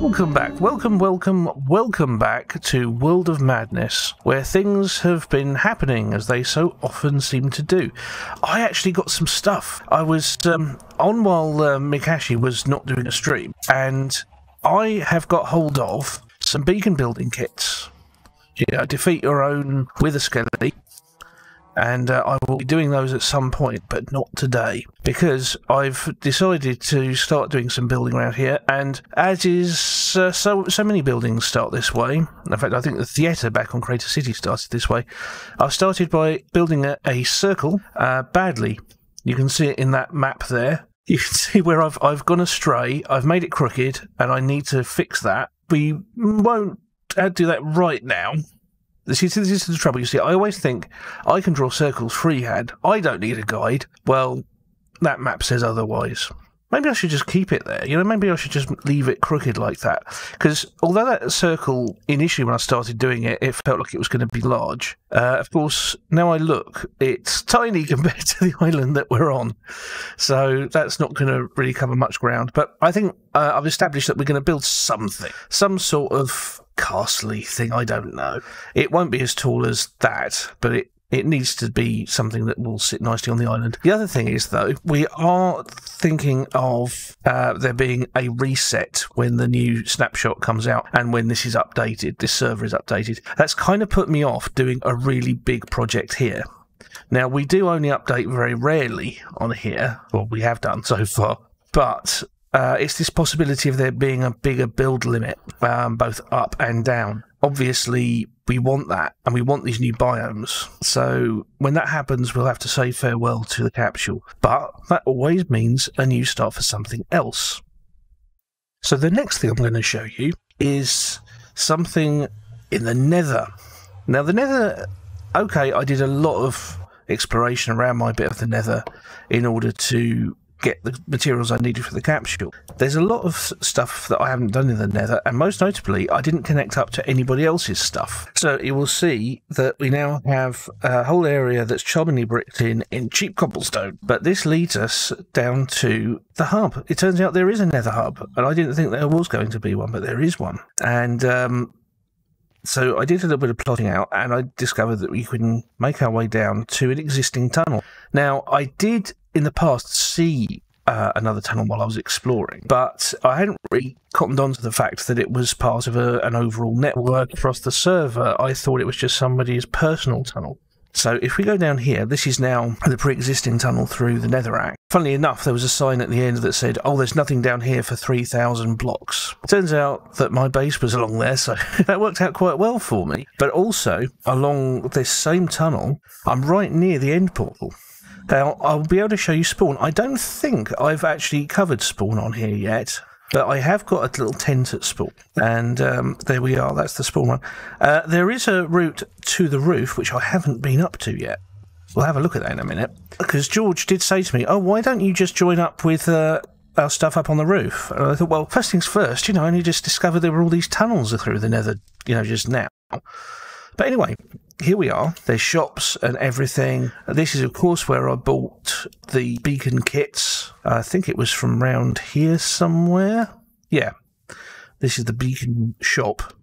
Welcome back to World of Madness, where things have been happening as they so often seem to do. I actually got some stuff. I was on while Mikashi was not doing a stream, and I have got hold of some beacon building kits. Yeah, defeat your own with a skeleton. And I will be doing those at some point, but not today, because I've decided to start doing some building around here, and as is so many buildings start this way. In fact, I think the theatre back on Crater City started this way. I've started by building a circle badly. You can see it in that map there. You can see where I've gone astray. I've made it crooked, and I need to fix that. We won't do that right now. This is the trouble, you see. I always think I can draw circles freehand. I don't need a guide. Well, that map says otherwise. Maybe I should just keep it there. You know, maybe I should just leave it crooked like that. Because although that circle, initially when I started doing it, it felt like it was going to be large. Of course, now I look, it's tiny compared to the island that we're on. So that's not going to really cover much ground. But I think I've established that we're going to build something. Some sort of castle-y thing, I don't know. It won't be as tall as that, but it needs to be something that will sit nicely on the island. The other thing is, though, we are thinking of there being a reset when the new snapshot comes out and when this is updated, this server is updated. That's kind of put me off doing a really big project here. Now, we do only update very rarely on here, well, we have done so far, but it's this possibility of there being a bigger build limit, both up and down. Obviously, we want that, and we want these new biomes. So when that happens, we'll have to say farewell to the capsule. But that always means a new start for something else. So the next thing I'm going to show you is something in the Nether. Now, the Nether, okay, I did a lot of exploration around my bit of the Nether in order to get the materials I needed for the capsule. There's a lot of stuff that I haven't done in the Nether, and most notably, I didn't connect up to anybody else's stuff. So you will see that we now have a whole area that's charmingly bricked in cheap cobblestone, but this leads us down to the hub. It turns out there is a Nether hub, and I didn't think there was going to be one, but there is one. And so I did a little bit of plotting out, and I discovered that we can make our way down to an existing tunnel. Now, I did in the past see another tunnel while I was exploring, but I hadn't really cottoned on to the fact that it was part of an overall network across the server. I thought it was just somebody's personal tunnel. So if we go down here, this is now the pre-existing tunnel through the Netherrack. Funnily enough, there was a sign at the end that said, oh, there's nothing down here for 3,000 blocks. Turns out that my base was along there, so that worked out quite well for me. But also, along this same tunnel, I'm right near the end portal. Now, I'll be able to show you spawn. I don't think I've actually covered spawn on here yet, but I have got a little tent at spawn. And there we are, that's the spawn one. There is a route to the roof, which I haven't been up to yet. We'll have a look at that in a minute. Because George did say to me, oh, why don't you just join up with our stuff up on the roof? And I thought, well, first things first, you know, I only just discovered there were all these tunnels through the Nether, you know, just now. But anyway, here we are. There's shops and everything. This is, of course, where I bought the beacon kits. I think it was from round here somewhere. Yeah, this is the beacon shop.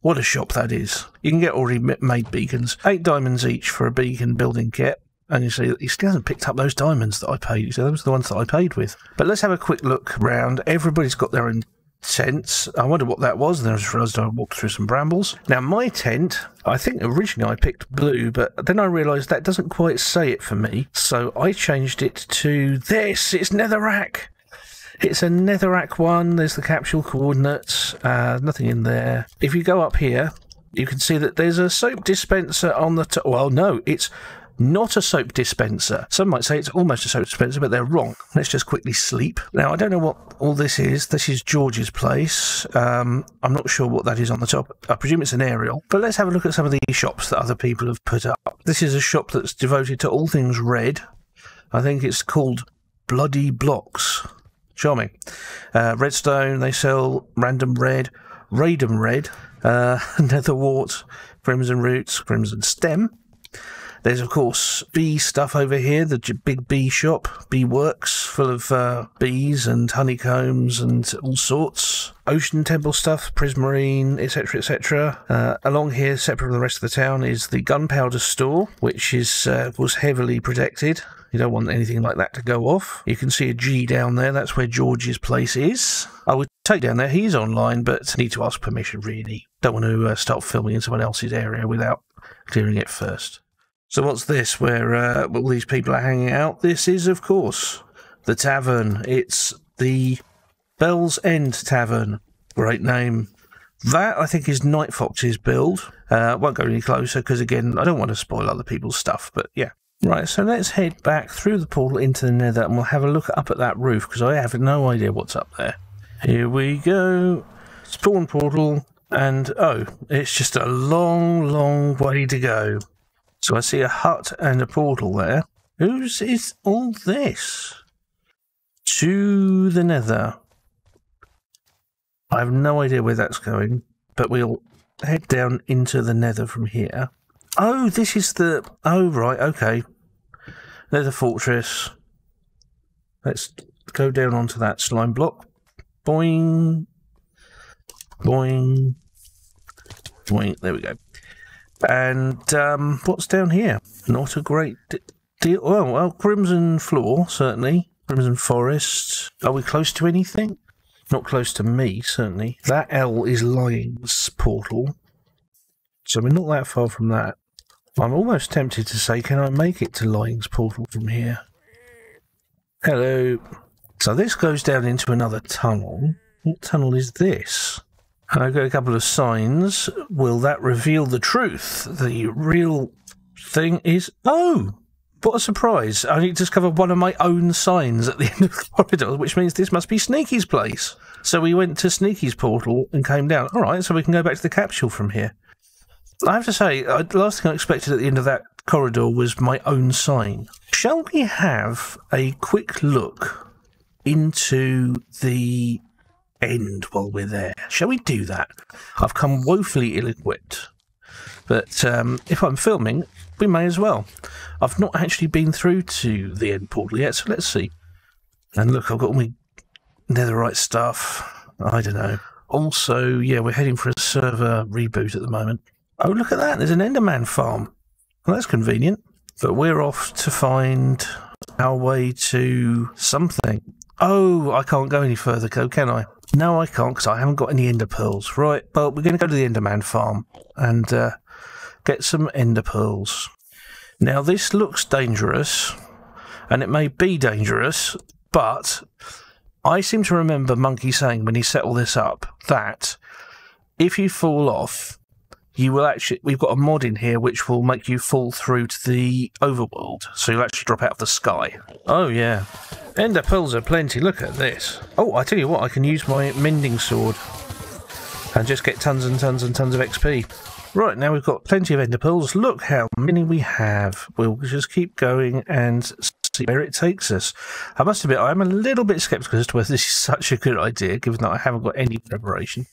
What a shop that is. You can get already made beacons. 8 diamonds each for a beacon building kit. And you see, he still hasn't picked up those diamonds that I paid. So those are the ones that I paid with. But let's have a quick look around. Everybody's got their own tents. I wonder what that was, and then I just realised I walked through some brambles. Now, my tent, I think originally I picked blue, but then I realised that doesn't quite say it for me, so I changed it to this. It's Netherrack. It's a Netherrack one. There's the capsule coordinates. Nothing in there. If you go up here, you can see that there's a soap dispenser on the top. Well, no, it's not a soap dispenser. Some might say it's almost a soap dispenser, but they're wrong. Let's just quickly sleep. Now, I don't know what all this is. This is George's place. I'm not sure what that is on the top. I presume it's an aerial. But let's have a look at some of these shops that other people have put up. This is a shop that's devoted to all things red. I think it's called Bloody Blocks. Charming. Redstone, they sell random red, radom red, nether wart, crimson roots, crimson stem. There's, of course, bee stuff over here, the big bee shop, bee works, full of bees and honeycombs and all sorts. Ocean temple stuff, prismarine, etc, etc. Along here, separate from the rest of the town, is the gunpowder store, which is was heavily protected. You don't want anything like that to go off. You can see a G down there. That's where George's place is. I would take down there. He's online, but need to ask permission, really. Don't want to start filming in someone else's area without clearing it first. So what's this, where all these people are hanging out? This is, of course, the tavern. It's the Bell's End Tavern. Great name. That, I think, is Night Fox's build. Won't go any closer, because, again, I don't want to spoil other people's stuff, but yeah. Right, so let's head back through the portal into the Nether, and we'll have a look up at that roof, because I have no idea what's up there. Here we go. Spawn portal, and, oh, it's just a long, long way to go. So I see a hut and a portal there. Whose is all this? To the Nether. I have no idea where that's going, but we'll head down into the Nether from here. Oh, this is the... Oh, right, okay. Nether Fortress. Let's go down onto that slime block. Boing. Boing. Boing. There we go. And what's down here? Not a great deal. Oh, well, Crimson Floor, certainly. Crimson Forest. Are we close to anything? Not close to me, certainly. That L is Lying's portal. So we're not that far from that. I'm almost tempted to say, can I make it to Lying's portal from here? Hello. So this goes down into another tunnel. What tunnel is this? I've got a couple of signs. Will that reveal the truth? The real thing is... Oh! What a surprise. I only discovered one of my own signs at the end of the corridor, which means this must be Sneaky's place. So we went to Sneaky's portal and came down. Alright, so we can go back to the capsule from here. I have to say, the last thing I expected at the end of that corridor was my own sign. Shall we have a quick look into the end while we're there? Shall we do that? I've come woefully ill-equipped, but if I'm filming, we may as well. I've not actually been through to the end portal yet, so let's see. And look, I've got all my netherite stuff. I don't know. Also, yeah, we're heading for a server reboot at the moment. Oh, look at that. There's an Enderman Farm. Well, that's convenient. But we're off to find our way to something. Oh, I can't go any further, can I? No, I can't, because I haven't got any ender pearls. Right, but we're going to go to the Enderman Farm and get some ender pearls. Now, this looks dangerous, and it may be dangerous, but I seem to remember Monkey saying when he set all this up that if you fall off, you will actually... We've got a mod in here which will make you fall through to the overworld, so you'll actually drop out of the sky. Oh, yeah. Ender pearls are plenty. Look at this. Oh, I tell you what, I can use my mending sword and just get tons and tons and tons of XP. Right, now we've got plenty of ender pearls. Look how many we have. We'll just keep going and see where it takes us. I must admit, I'm a little bit sceptical as to whether this is such a good idea, given that I haven't got any preparation.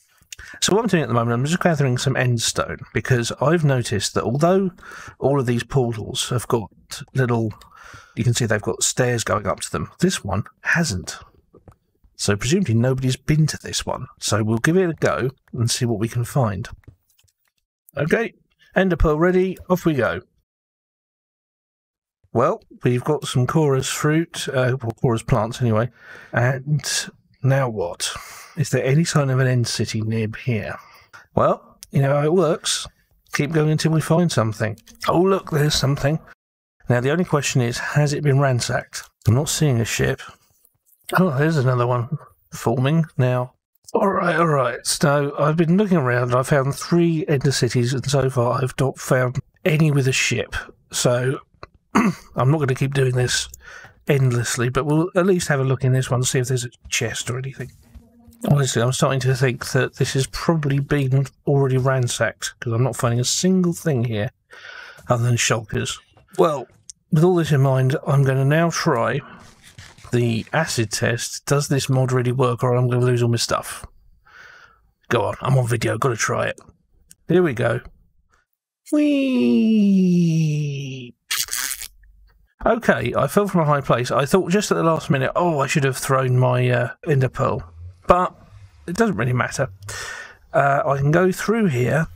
So what I'm doing at the moment, I'm just gathering some endstone, because I've noticed that although all of these portals have got little... You can see they've got stairs going up to them. This one hasn't. So presumably nobody's been to this one. So we'll give it a go and see what we can find. Okay, ender pearl ready, off we go. Well, we've got some chorus fruit, well, chorus plants anyway. And now what? Is there any sign of an end city near here? Well, you know how it works. Keep going until we find something. Oh, look, there's something. Now, the only question is, has it been ransacked? I'm not seeing a ship. Oh, there's another one forming now. All right. So I've been looking around. I found 3 ender cities, and so far I've not found any with a ship. So I'm not going to keep doing this endlessly, but we'll at least have a look in this one, see if there's a chest or anything. Honestly, I'm starting to think that this has probably been already ransacked, because I'm not finding a single thing here other than shulkers. Well, with all this in mind, I'm going to now try the acid test. Does this mod really work, or I'm going to lose all my stuff? Go on, I'm on video, got to try it. Here we go. Whee! Okay, I fell from a high place. I thought just at the last minute, oh, I should have thrown my ender pearl. But it doesn't really matter. I can go through here,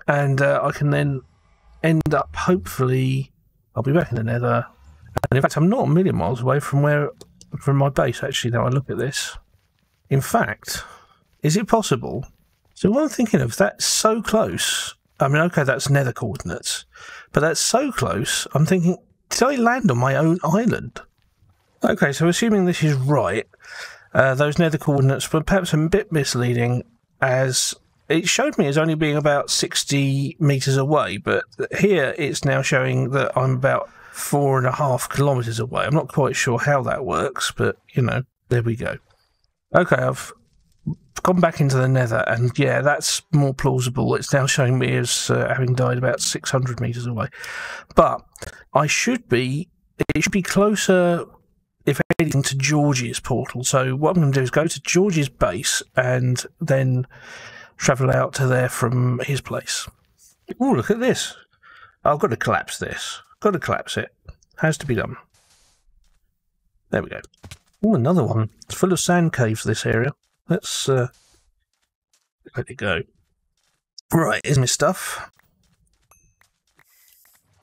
and I can then end up, hopefully, I'll be back in the Nether. And in fact, I'm not a million miles away from my base, actually, now I look at this. In fact, is it possible? So what I'm thinking of, that's so close. I mean, okay, that's Nether coordinates. But that's so close, I'm thinking, did I land on my own island? Okay, so assuming this is right, those Nether coordinates were perhaps a bit misleading, as it showed me as only being about 60 metres away, but here it's now showing that I'm about 4.5 kilometres away. I'm not quite sure how that works, but, you know, there we go. Okay, I've gone back into the Nether, and yeah, that's more plausible. It's now showing me as having died about 600 metres away. But it should be closer, if anything, to George's portal. So what I'm going to do is go to George's base and then travel out to there from his place. Oh, look at this. I've got to collapse this. Got to collapse it. Has to be done. There we go. Oh, another one. It's full of sand caves, this area. Let's let it go. Right, here's my stuff.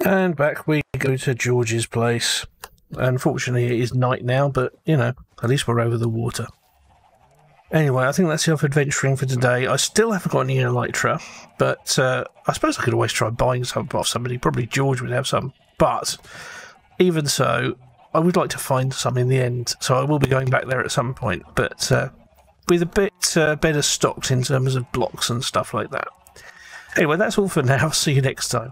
And back we go to George's place. Unfortunately, it is night now, but, you know, at least we're over the water. Anyway, I think that's enough adventuring for today. I still haven't got any elytra, but I suppose I could always try buying some off somebody. Probably George would have some. But even so, I would like to find some in the end, so I will be going back there at some point. But with a bit better stocked in terms of blocks and stuff like that. Anyway, that's all for now. See you next time.